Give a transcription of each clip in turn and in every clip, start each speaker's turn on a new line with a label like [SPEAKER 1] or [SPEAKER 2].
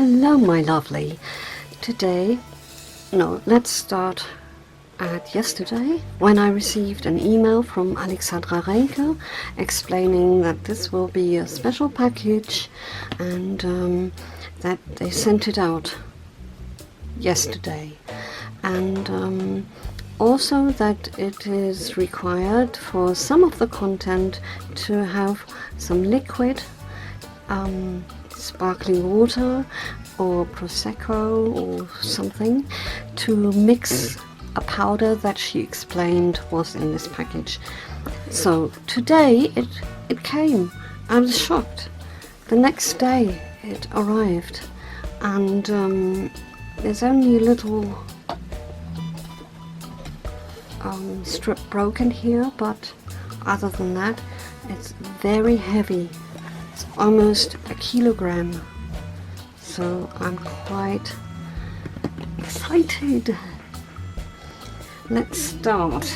[SPEAKER 1] Hello, my lovely. Let's start at yesterday, when I received an email from Alexandra Renke explaining that this will be a special package and that they sent it out yesterday. And also that it is required for some of the content to have some liquid, sparkling water or Prosecco or something to mix a powder that she explained was in this package. So today it came. I was shocked. The next day it arrived, and there's only a little strip broken here, but other than that it's very heavy. It's almost a kilogram, so I'm quite excited. Let's start.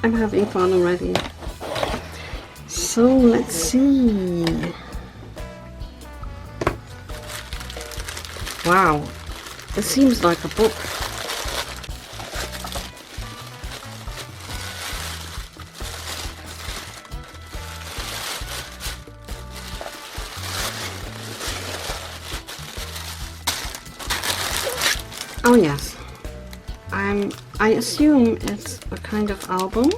[SPEAKER 1] I'm having fun already. So let's see. Wow, this seems like a book. Oh yes, I assume it's a kind of album.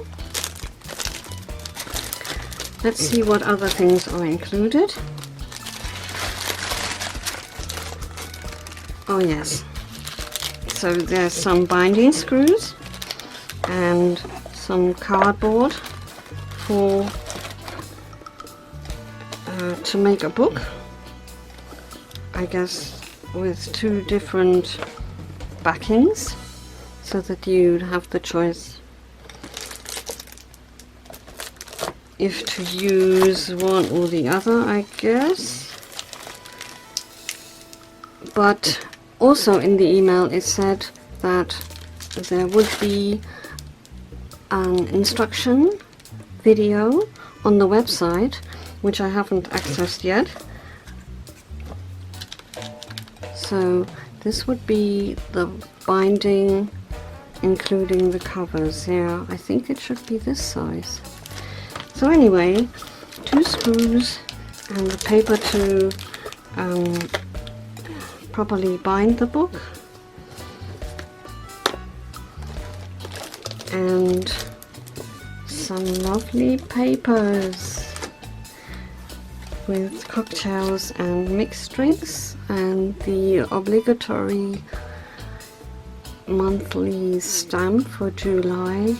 [SPEAKER 1] Let's see what other things are included. Oh yes, so there's some binding screws and some cardboard for to make a book, I guess, with two different backings, so that you'd have the choice if to use one or the other, I guess. But also in the email it said that there would be an instruction video on the website, which I haven't accessed yet. So this would be the binding, including the covers. Yeah, I think it should be this size. So anyway, two screws and the paper to properly bind the book, and some lovely papers with cocktails and mixed drinks, and the obligatory monthly stamp for July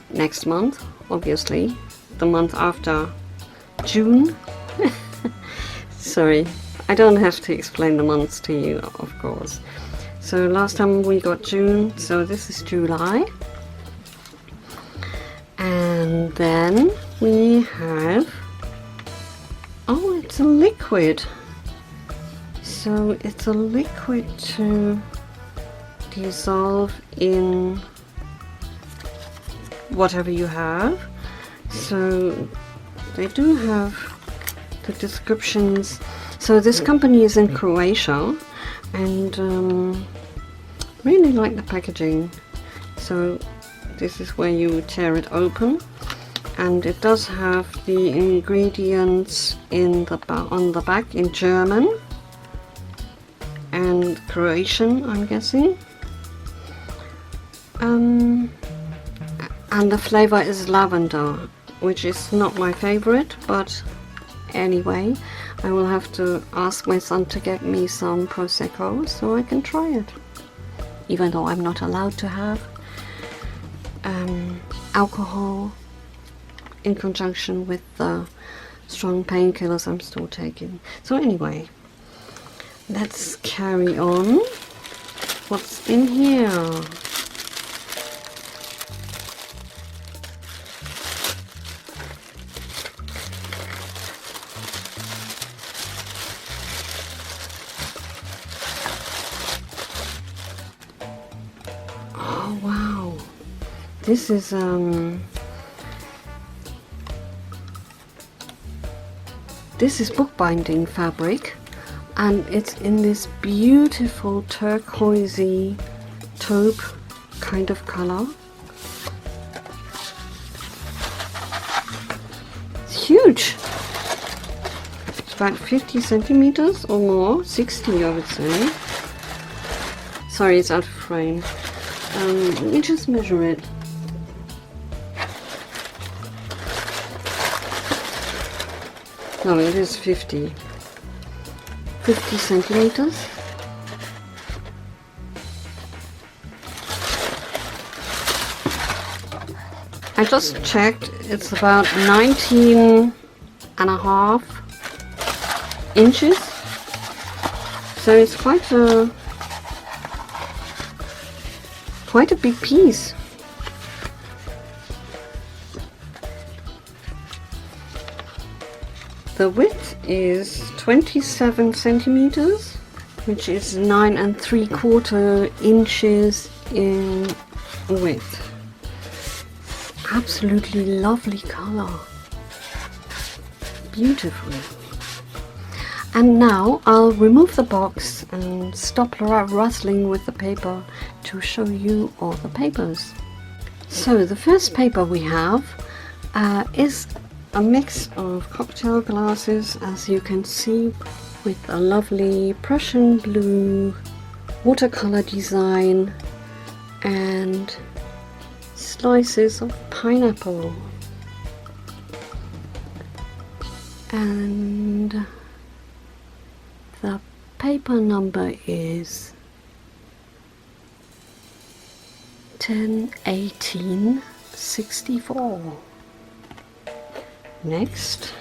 [SPEAKER 1] next month, obviously the month after June. Sorry, I don't have to explain the months to you, of course. So last time we got June, so this is July. And then we have, oh, it's a liquid. So it's a liquid to dissolve in whatever you have. So they do have the descriptions. So this company is in Croatia, and really like the packaging. So this is where you tear it open, and it does have the ingredients in the on the back in German and Croatian, I'm guessing. And the flavor is lavender, which is not my favorite, but anyway, I will have to ask my son to get me some Prosecco so I can try it, even though I'm not allowed to have alcohol in conjunction with the strong painkillers I'm still taking. So anyway, let's carry on. What's in here? This is bookbinding fabric, and it's in this beautiful turquoisey taupe kind of color. It's huge. It's about 50 centimeters or more, 60 I would say. Sorry, it's out of frame. Let me just measure it. No, it is 50 centimeters. I just checked, it's about 19.5 inches. So it's quite a big piece. The width is 27 centimeters, which is 9 3/4 inches in width. Absolutely lovely color. Beautiful. And now I'll remove the box and stop rustling with the paper to show you all the papers. So the first paper we have is a mix of cocktail glasses, as you can see, with a lovely Prussian blue watercolor design and slices of pineapple. And the paper number is 10/18/64. Next,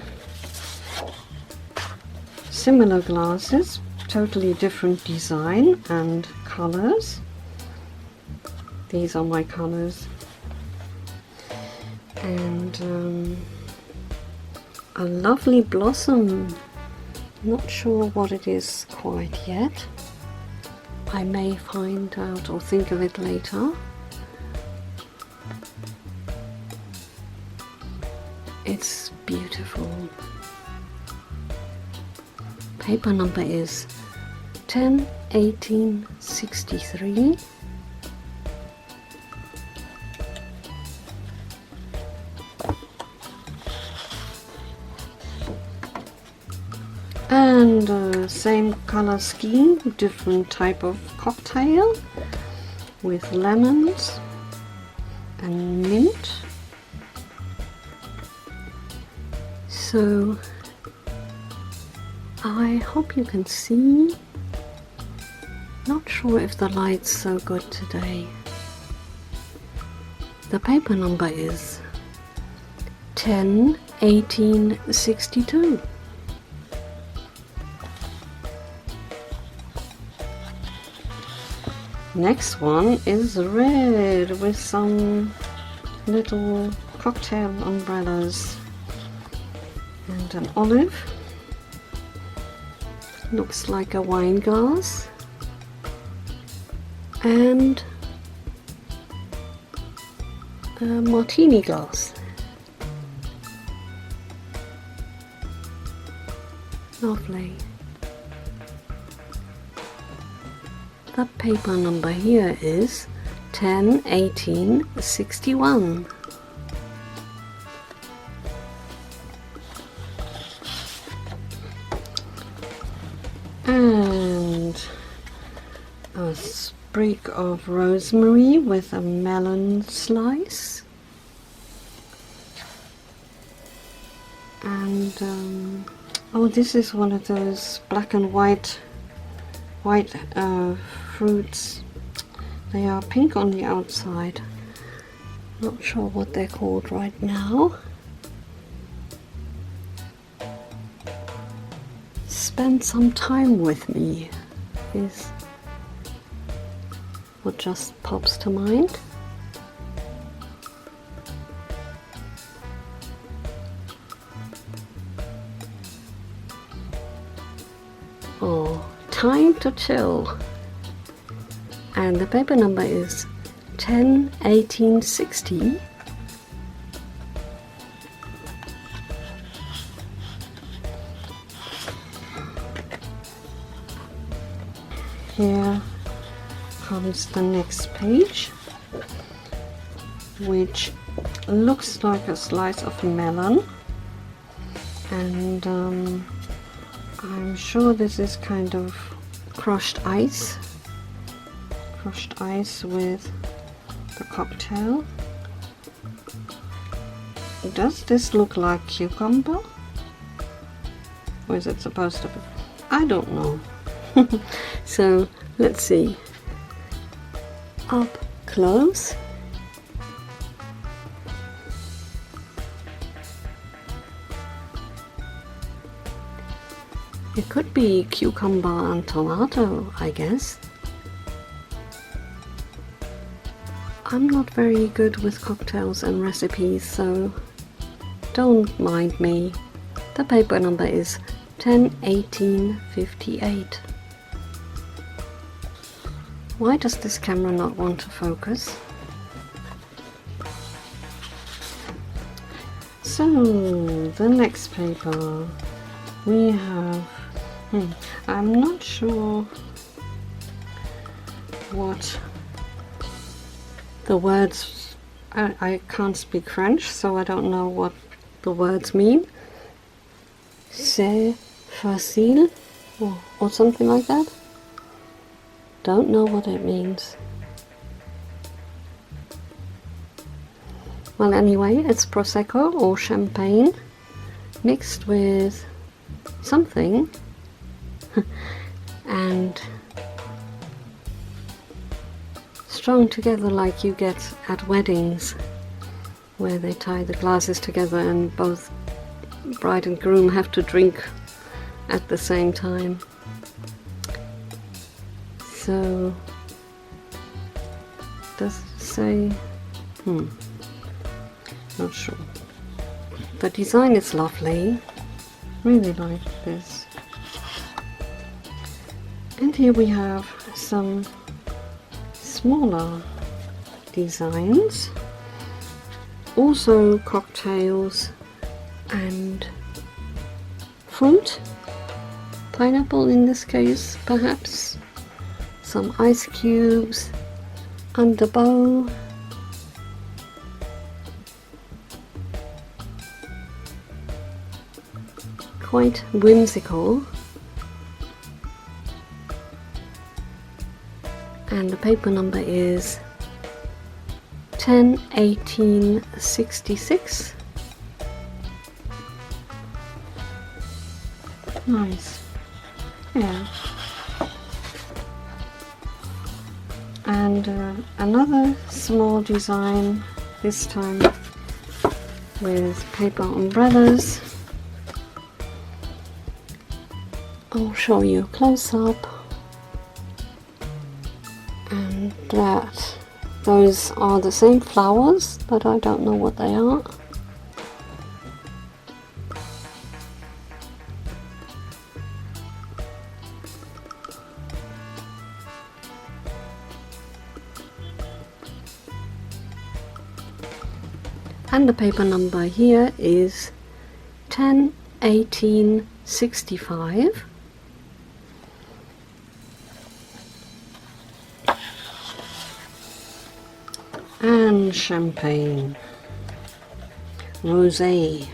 [SPEAKER 1] similar glasses, totally different design and colors. These are my colors. And a lovely blossom. Not sure what it is quite yet. I may find out or think of it later. It's beautiful. Paper number is 10/18/63. And same color scheme, different type of cocktail with lemons and mint. So I hope you can see. Not sure if the light's so good today. The paper number is 10/18/62. Next one is red with some little cocktail umbrellas and an olive. Looks like a wine glass and a martini glass. Lovely. The paper number here is 10/18/61. And a sprig of rosemary with a melon slice. And oh, this is one of those black and white fruits. They are pink on the outside. Not sure what they're called right now. Spend some time with me is what just pops to mind. Oh, time to chill. And the paper number is 10/18/60. Here comes the next page, which looks like a slice of melon, and I'm sure this is kind of crushed ice with the cocktail. Does this look like cucumber, or is it supposed to be? I don't know. So let's see. Up close. It could be cucumber and tomato, I guess. I'm not very good with cocktails and recipes, so don't mind me. The paper number is 10/18/58. Why does this camera not want to focus? So, the next paper we have, I'm not sure what the words, I can't speak French, so I don't know what the words mean. C'est facile, or something like that. Don't know what it means. Well, anyway, it's Prosecco or champagne mixed with something and strung together like you get at weddings, where they tie the glasses together and both bride and groom have to drink at the same time. So, does it say? Not sure. The design is lovely. Really like this. And here we have some smaller designs. Also cocktails and fruit. Pineapple in this case, perhaps. Some ice cubes and the bow. Quite whimsical. And the paper number is 10/18/66. Nice. Yeah. And another small design, this time with paper umbrellas. I'll show you close up. And those are the same flowers, but I don't know what they are. And the paper number here is 10/18/65. And champagne. Rosé,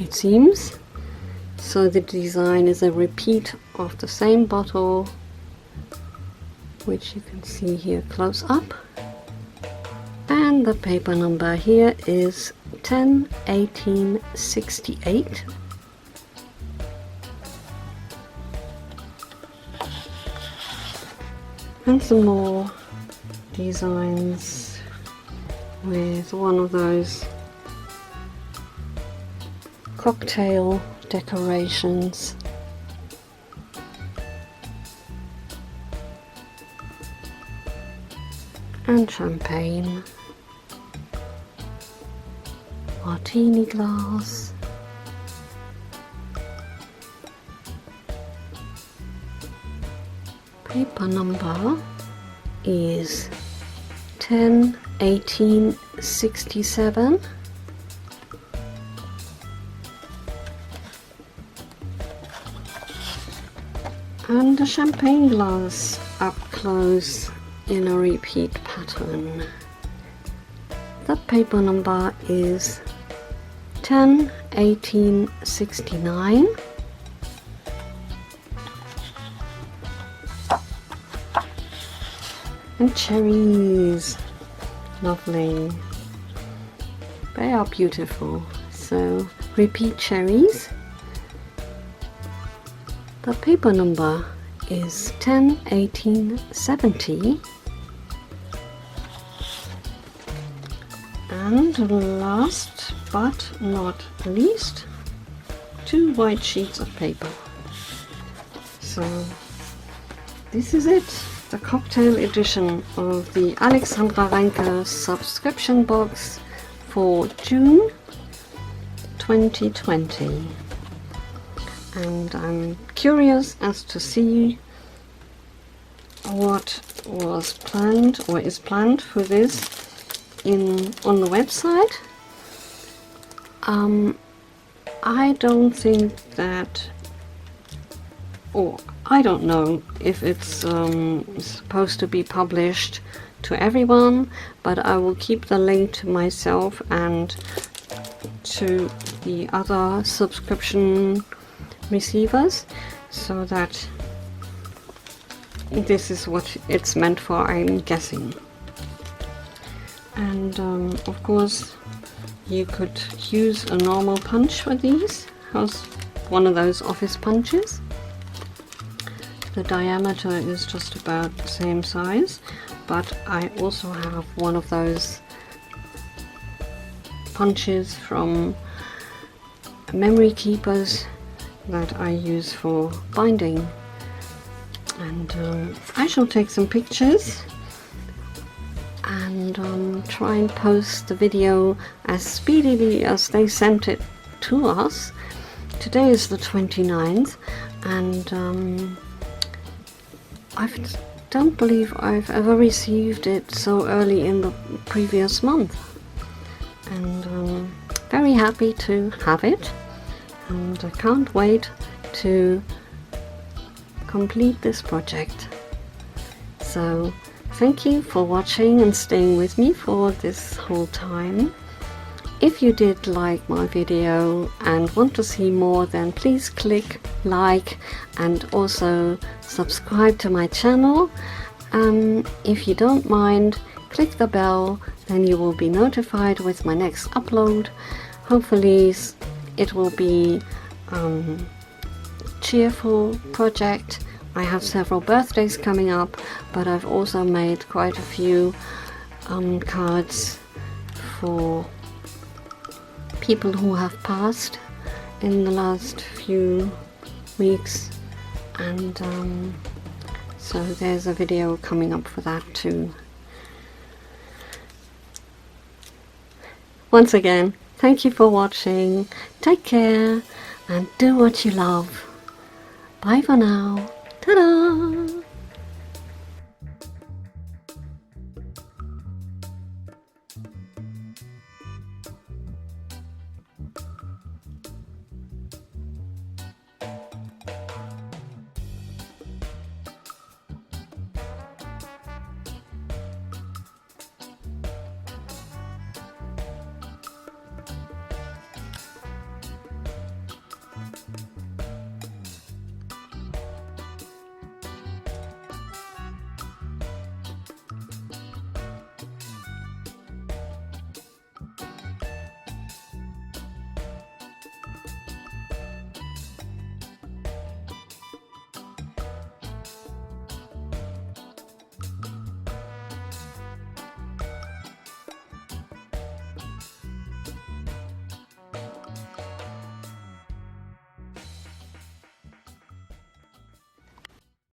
[SPEAKER 1] it seems. So the design is a repeat of the same bottle, which you can see here close up. And the paper number here is 10/18/68. And some more designs with one of those cocktail decorations. And champagne. Martini glass. Paper number is 10/18/67. And a champagne glass up close in a repeat pattern. The paper number is 10/18/69. And cherries, lovely. They are beautiful. So repeat cherries. The paper number is 10/18/70. And last but not least, 2 white sheets of paper. So this is it, the cocktail edition of the Alexandra Renke subscription box for June 2020. And I'm curious as to see what was planned or is planned for this on the website. I don't think that, or I don't know if it's supposed to be published to everyone, but I will keep the link to myself and to the other subscription receivers, so that this is what it's meant for, I'm guessing. And of course you could use a normal punch for these, as one of those office punches. The diameter is just about the same size, but I also have one of those punches from memory keepers that I use for binding. And I shall take some pictures and try and post the video as speedily as they sent it to us. Today is the 29th, and I don't believe I've ever received it so early in the previous month, and very happy to have it, and I can't wait to complete this project. So thank you for watching and staying with me for this whole time. If you did like my video and want to see more, then please click like and also subscribe to my channel. If you don't mind, click the bell, then you will be notified with my next upload. Hopefully it will be cheerful project. I have several birthdays coming up, but I've also made quite a few cards for people who have passed in the last few weeks, and so there's a video coming up for that too. Once again, thank you for watching, take care and do what you love. Bye for now.